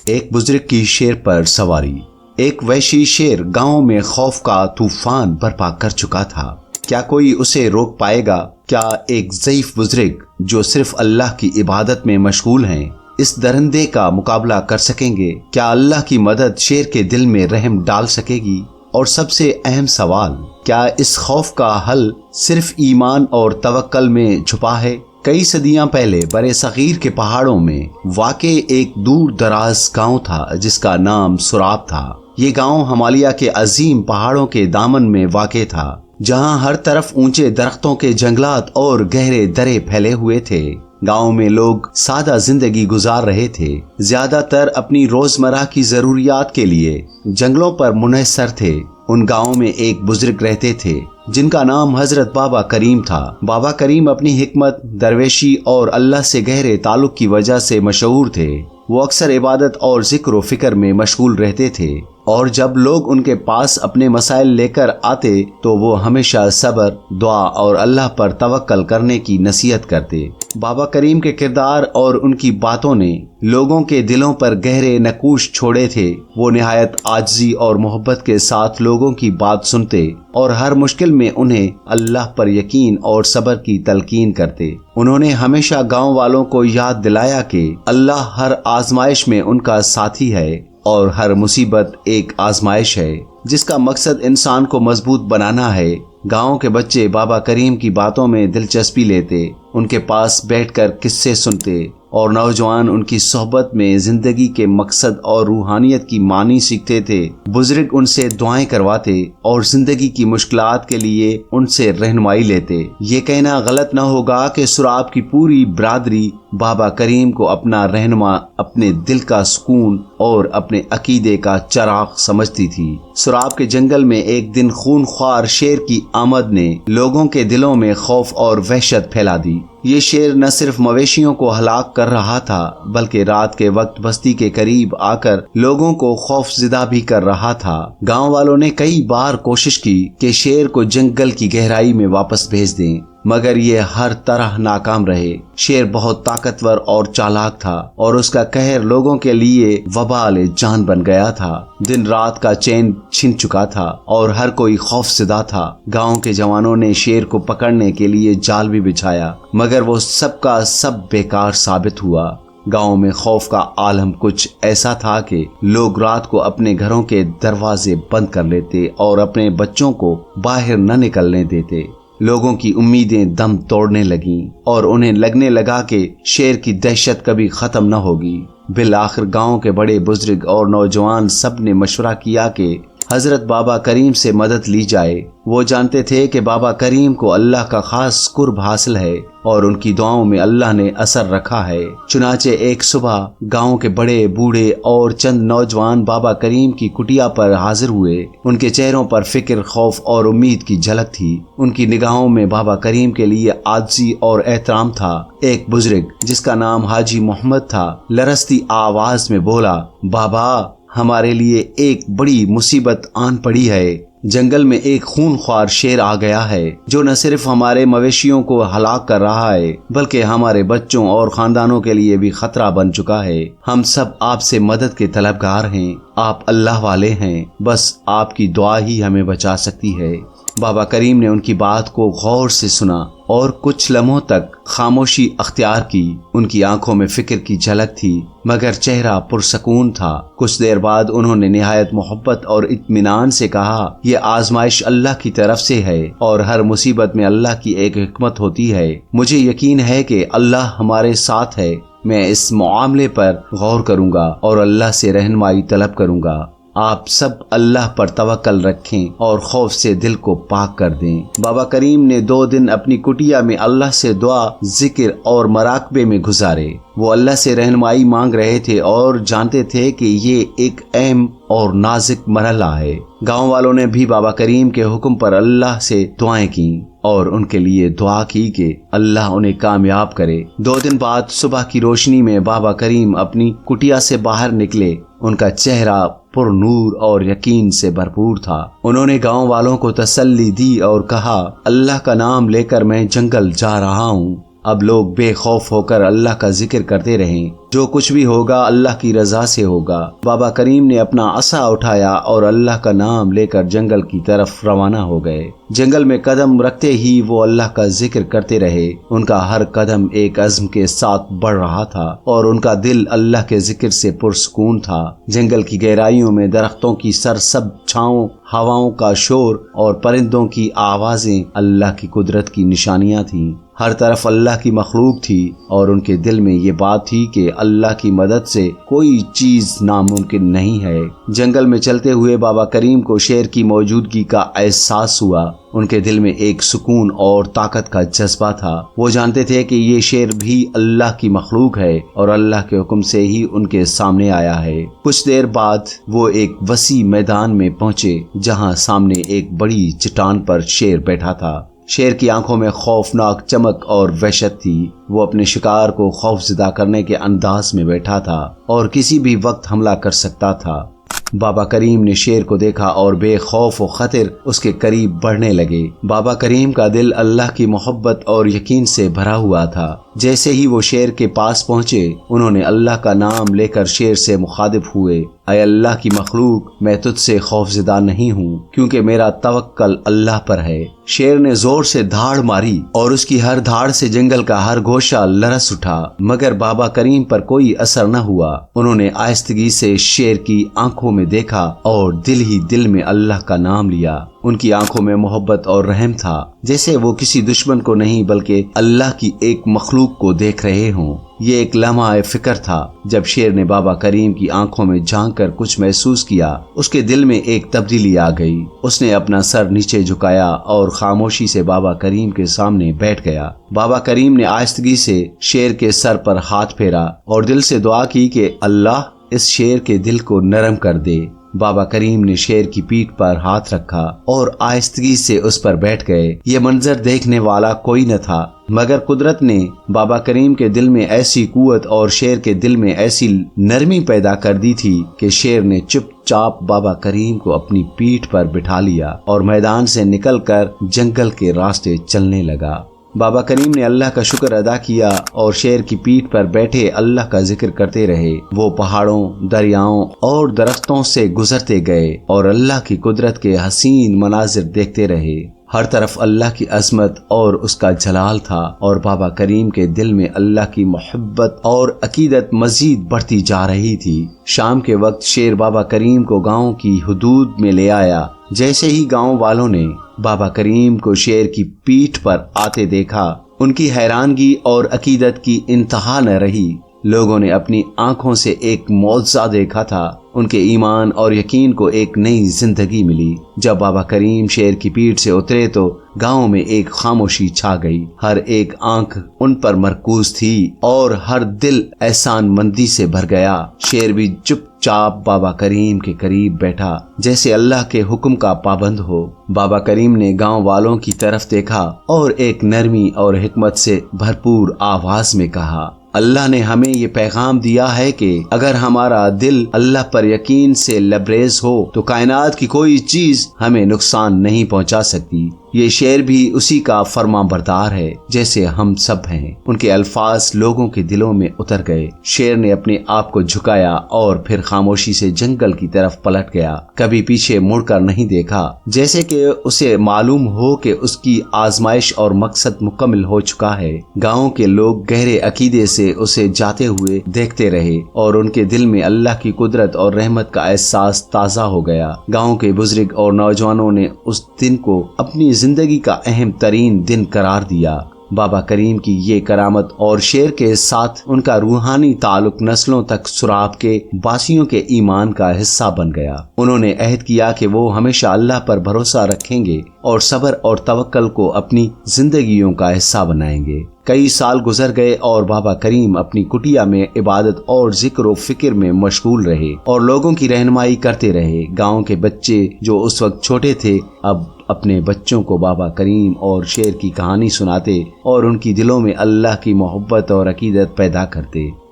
ایک بزرگ کی شیر پر سواری۔ ایک وحشی شیر گاؤں میں خوف کا طوفان برپا کر چکا تھا۔ کیا کوئی اسے روک پائے گا؟ کیا ایک ضعیف بزرگ جو صرف اللہ کی عبادت میں مشغول ہیں اس درندے کا مقابلہ کر سکیں گے؟ کیا اللہ کی مدد شیر کے دل میں رحم ڈال سکے گی؟ اور سب سے اہم سوال، کیا اس خوف کا حل صرف ایمان اور توکل میں چھپا ہے؟ کئی صدیاں پہلے برے صغیر کے پہاڑوں میں واقع ایک دور دراز گاؤں تھا جس کا نام سراب تھا۔ یہ گاؤں ہمالیہ کے عظیم پہاڑوں کے دامن میں واقع تھا، جہاں ہر طرف اونچے درختوں کے جنگلات اور گہرے درے پھیلے ہوئے تھے۔ گاؤں میں لوگ سادہ زندگی گزار رہے تھے، زیادہ تر اپنی روزمرہ کی ضروریات کے لیے جنگلوں پر منحصر تھے۔ ان گاؤں میں ایک بزرگ رہتے تھے جن کا نام حضرت بابا کریم تھا۔ بابا کریم اپنی حکمت، درویشی اور اللہ سے گہرے تعلق کی وجہ سے مشہور تھے۔ وہ اکثر عبادت اور ذکر و فکر میں مشغول رہتے تھے، اور جب لوگ ان کے پاس اپنے مسائل لے کر آتے تو وہ ہمیشہ صبر، دعا اور اللہ پر توکل کرنے کی نصیحت کرتے۔ بابا کریم کے کردار اور ان کی باتوں نے لوگوں کے دلوں پر گہرے نقوش چھوڑے تھے۔ وہ نہایت عاجزی اور محبت کے ساتھ لوگوں کی بات سنتے اور ہر مشکل میں انہیں اللہ پر یقین اور صبر کی تلقین کرتے۔ انہوں نے ہمیشہ گاؤں والوں کو یاد دلایا کہ اللہ ہر آزمائش میں ان کا ساتھی ہے اور ہر مصیبت ایک آزمائش ہے جس کا مقصد انسان کو مضبوط بنانا ہے۔ گاؤں کے بچے بابا کریم کی باتوں میں دلچسپی لیتے، ان کے پاس بیٹھ کر قصے سنتے، اور نوجوان ان کی صحبت میں زندگی کے مقصد اور روحانیت کی معنی سیکھتے تھے۔ بزرگ ان سے دعائیں کرواتے اور زندگی کی مشکلات کے لیے ان سے رہنمائی لیتے۔ یہ کہنا غلط نہ ہوگا کہ سراب کی پوری برادری بابا کریم کو اپنا رہنما، اپنے دل کا سکون اور اپنے عقیدے کا چراغ سمجھتی تھی۔ سراب کے جنگل میں ایک دن خونخوار شیر کی آمد نے لوگوں کے دلوں میں خوف اور وحشت پھیلا دی۔ یہ شیر نہ صرف مویشیوں کو ہلاک کر رہا تھا بلکہ رات کے وقت بستی کے قریب آ کر لوگوں کو خوف زدہ بھی کر رہا تھا۔ گاؤں والوں نے کئی بار کوشش کی کہ شیر کو جنگل کی گہرائی میں واپس بھیج دیں، مگر یہ ہر طرح ناکام رہے۔ شیر بہت طاقتور اور چالاک تھا اور اس کا قہر لوگوں کے لیے وبال جان بن گیا تھا۔ دن رات کا چین چھن چکا تھا اور ہر کوئی خوف زدہ تھا۔ گاؤں کے جوانوں نے شیر کو پکڑنے کے لیے جال بھی بچھایا، مگر وہ سب کا سب بیکار ثابت ہوا۔ گاؤں میں خوف کا عالم کچھ ایسا تھا کہ لوگ رات کو اپنے گھروں کے دروازے بند کر لیتے اور اپنے بچوں کو باہر نہ نکلنے دیتے۔ لوگوں کی امیدیں دم توڑنے لگیں اور انہیں لگنے لگا کہ شیر کی دہشت کبھی ختم نہ ہوگی۔ بالآخر گاؤں کے بڑے بزرگ اور نوجوان سب نے مشورہ کیا کہ حضرت بابا کریم سے مدد لی جائے۔ وہ جانتے تھے کہ بابا کریم کو اللہ کا خاص قرب حاصل ہے اور ان کی دعاؤں میں اللہ نے اثر رکھا ہے۔ چنانچہ ایک صبح گاؤں کے بڑے بوڑھے اور چند نوجوان بابا کریم کی کٹیا پر حاضر ہوئے۔ ان کے چہروں پر فکر، خوف اور امید کی جھلک تھی۔ ان کی نگاہوں میں بابا کریم کے لیے عاجزی اور احترام تھا۔ ایک بزرگ جس کا نام حاجی محمد تھا لرزتی آواز میں بولا، بابا، ہمارے لیے ایک بڑی مصیبت آن پڑی ہے۔ جنگل میں ایک خونخوار شیر آ گیا ہے جو نہ صرف ہمارے مویشیوں کو ہلاک کر رہا ہے بلکہ ہمارے بچوں اور خاندانوں کے لیے بھی خطرہ بن چکا ہے۔ ہم سب آپ سے مدد کے طلبگار ہیں۔ آپ اللہ والے ہیں، بس آپ کی دعا ہی ہمیں بچا سکتی ہے۔ بابا کریم نے ان کی بات کو غور سے سنا اور کچھ لمحوں تک خاموشی اختیار کی۔ ان کی آنکھوں میں فکر کی جھلک تھی مگر چہرہ پرسکون تھا۔ کچھ دیر بعد انہوں نے نہایت محبت اور اطمینان سے کہا، یہ آزمائش اللہ کی طرف سے ہے اور ہر مصیبت میں اللہ کی ایک حکمت ہوتی ہے۔ مجھے یقین ہے کہ اللہ ہمارے ساتھ ہے۔ میں اس معاملے پر غور کروں گا اور اللہ سے رہنمائی طلب کروں گا۔ آپ سب اللہ پر توکل رکھیں اور خوف سے دل کو پاک کر دیں۔ بابا کریم نے 2 دن اپنی کٹیا میں اللہ سے دعا، ذکر اور مراقبے میں گزارے۔ وہ اللہ سے رہنمائی مانگ رہے تھے اور جانتے تھے کہ یہ ایک اہم اور نازک مرحلہ ہے۔ گاؤں والوں نے بھی بابا کریم کے حکم پر اللہ سے دعائیں کیں اور ان کے لیے دعا کی کہ اللہ انہیں کامیاب کرے۔ 2 دن بعد صبح کی روشنی میں بابا کریم اپنی کٹیا سے باہر نکلے۔ ان کا چہرہ پر نور اور یقین سے بھرپور تھا۔ انہوں نے گاؤں والوں کو تسلی دی اور کہا، اللہ کا نام لے کر میں جنگل جا رہا ہوں اب لوگ بے خوف ہو کر اللہ کا ذکر کرتے رہیں، جو کچھ بھی ہوگا اللہ کی رضا سے ہوگا۔ بابا کریم نے اپنا عصا اٹھایا اور اللہ کا نام لے کر جنگل کی طرف روانہ ہو گئے۔ جنگل میں قدم رکھتے ہی وہ اللہ کا ذکر کرتے رہے۔ ان کا ہر قدم ایک عزم کے ساتھ بڑھ رہا تھا اور ان کا دل اللہ کے ذکر سے پرسکون تھا۔ جنگل کی گہرائیوں میں درختوں کی سرسبز چھاؤں، ہواؤں کا شور اور پرندوں کی آوازیں اللہ کی قدرت کی نشانیاں تھیں۔ ہر طرف اللہ کی مخلوق تھی اور ان کے دل میں یہ بات تھی کہ اللہ کی مدد سے کوئی چیز ناممکن نہیں ہے۔ جنگل میں چلتے ہوئے بابا کریم کو شیر کی موجودگی کا احساس ہوا۔ ان کے دل میں ایک سکون اور طاقت کا جذبہ تھا۔ وہ جانتے تھے کہ یہ شیر بھی اللہ کی مخلوق ہے اور اللہ کے حکم سے ہی ان کے سامنے آیا ہے۔ کچھ دیر بعد وہ ایک وسیع میدان میں پہنچے جہاں سامنے ایک بڑی چٹان پر شیر بیٹھا تھا۔ شیر کی آنکھوں میں خوفناک چمک اور وحشت تھی۔ وہ اپنے شکار کو خوفزدہ کرنے کے انداز میں بیٹھا تھا اور کسی بھی وقت حملہ کر سکتا تھا۔ بابا کریم نے شیر کو دیکھا اور بے خوف و خطر اس کے قریب بڑھنے لگے۔ بابا کریم کا دل اللہ کی محبت اور یقین سے بھرا ہوا تھا۔ جیسے ہی وہ شیر کے پاس پہنچے، انہوں نے اللہ کا نام لے کر شیر سے مخاطب ہوئے، اے اللہ کی مخلوق، میں تجھ سے خوفزدہ نہیں ہوں کیونکہ میرا توکل اللہ پر ہے۔ شیر نے زور سے دھاڑ ماری اور اس کی ہر دھاڑ سے جنگل کا ہر گوشہ لرز اٹھا، مگر بابا کریم پر کوئی اثر نہ ہوا۔ انہوں نے آہستگی سے شیر کی آنکھوں میں دیکھا اور دل ہی دل میں اللہ کا نام لیا۔ ان کی آنکھوں میں محبت اور رحم تھا، جیسے وہ کسی دشمن کو نہیں بلکہ اللہ کی ایک مخلوق کو دیکھ رہے ہوں۔ یہ ایک لمحہ فکر تھا جب شیر نے بابا کریم کی آنکھوں میں جھانک کر کچھ محسوس کیا۔ اس کے دل میں ایک تبدیلی آ گئی۔ اس نے اپنا سر نیچے جھکایا اور خاموشی سے بابا کریم کے سامنے بیٹھ گیا۔ بابا کریم نے آہستگی سے شیر کے سر پر ہاتھ پھیرا اور دل سے دعا کی کہ اللہ اس شیر کے دل کو نرم کر دے۔ بابا کریم نے شیر کی پیٹھ پر ہاتھ رکھا اور آہستگی سے اس پر بیٹھ گئے۔ یہ منظر دیکھنے والا کوئی نہ تھا، مگر قدرت نے بابا کریم کے دل میں ایسی قوت اور شیر کے دل میں ایسی نرمی پیدا کر دی تھی کہ شیر نے چپ چاپ بابا کریم کو اپنی پیٹھ پر بٹھا لیا اور میدان سے نکل کر جنگل کے راستے چلنے لگا۔ بابا کریم نے اللہ کا شکر ادا کیا اور شیر کی پیٹھ پر بیٹھے اللہ کا ذکر کرتے رہے۔ وہ پہاڑوں، دریاؤں اور درختوں سے گزرتے گئے اور اللہ کی قدرت کے حسین مناظر دیکھتے رہے۔ ہر طرف اللہ کی عظمت اور اس کا جلال تھا اور بابا کریم کے دل میں اللہ کی محبت اور عقیدت مزید بڑھتی جا رہی تھی۔ شام کے وقت شیر بابا کریم کو گاؤں کی حدود میں لے آیا۔ جیسے ہی گاؤں والوں نے بابا کریم کو شیر کی پیٹھ پر آتے دیکھا، ان کی حیرانگی اور عقیدت کی انتہا نہ رہی۔ لوگوں نے اپنی آنکھوں سے ایک معجزہ دیکھا تھا۔ ان کے ایمان اور یقین کو ایک نئی زندگی ملی۔ جب بابا کریم شیر کی پیٹھ سے اترے تو گاؤں میں ایک خاموشی چھا گئی۔ ہر ایک آنکھ ان پر مرکوز تھی اور ہر دل احسان مندی سے بھر گیا۔ شیر بھی چپ چاپ بابا کریم کے قریب بیٹھا، جیسے اللہ کے حکم کا پابند ہو۔ بابا کریم نے گاؤں والوں کی طرف دیکھا اور ایک نرمی اور حکمت سے بھرپور آواز میں کہا، اللہ نے ہمیں یہ پیغام دیا ہے کہ اگر ہمارا دل اللہ پر یقین سے لبریز ہو تو کائنات کی کوئی چیز ہمیں نقصان نہیں پہنچا سکتی۔ یہ شیر بھی اسی کا فرما بردار ہے جیسے ہم سب ہیں۔ ان کے الفاظ لوگوں کے دلوں میں اتر گئے۔ شیر نے اپنے آپ کو جھکایا اور پھر خاموشی سے جنگل کی طرف پلٹ گیا۔ کبھی پیچھے مڑ کر نہیں دیکھا، جیسے کہ اسے معلوم ہو کہ اس کی آزمائش اور مقصد مکمل ہو چکا ہے۔ گاؤں کے لوگ گہرے عقیدے سے اسے جاتے ہوئے دیکھتے رہے اور ان کے دل میں اللہ کی قدرت اور رحمت کا احساس تازہ ہو گیا۔ گاؤں کے بزرگ اور نوجوانوں نے اس دن کو اپنی زندگی کا اہم ترین دن قرار دیا۔ بابا کریم کی یہ کرامت اور شیر کے ساتھ ان کا روحانی تعلق نسلوں تک سراب کے باسیوں کے ایمان کا حصہ بن گیا۔ انہوں نے عہد کیا کہ وہ ہمیشہ اللہ پر بھروسہ رکھیں گے اور صبر اور توکل کو اپنی زندگیوں کا حصہ بنائیں گے۔ کئی سال گزر گئے اور بابا کریم اپنی کٹیا میں عبادت اور ذکر و فکر میں مشغول رہے اور لوگوں کی رہنمائی کرتے رہے۔ گاؤں کے بچے جو اس وقت چھوٹے تھے اب اپنے بچوں کو بابا کریم اور شیر کی کہانی سناتے اور ان کی دلوں میں اللہ کی محبت اور عقیدت پیدا کرتے۔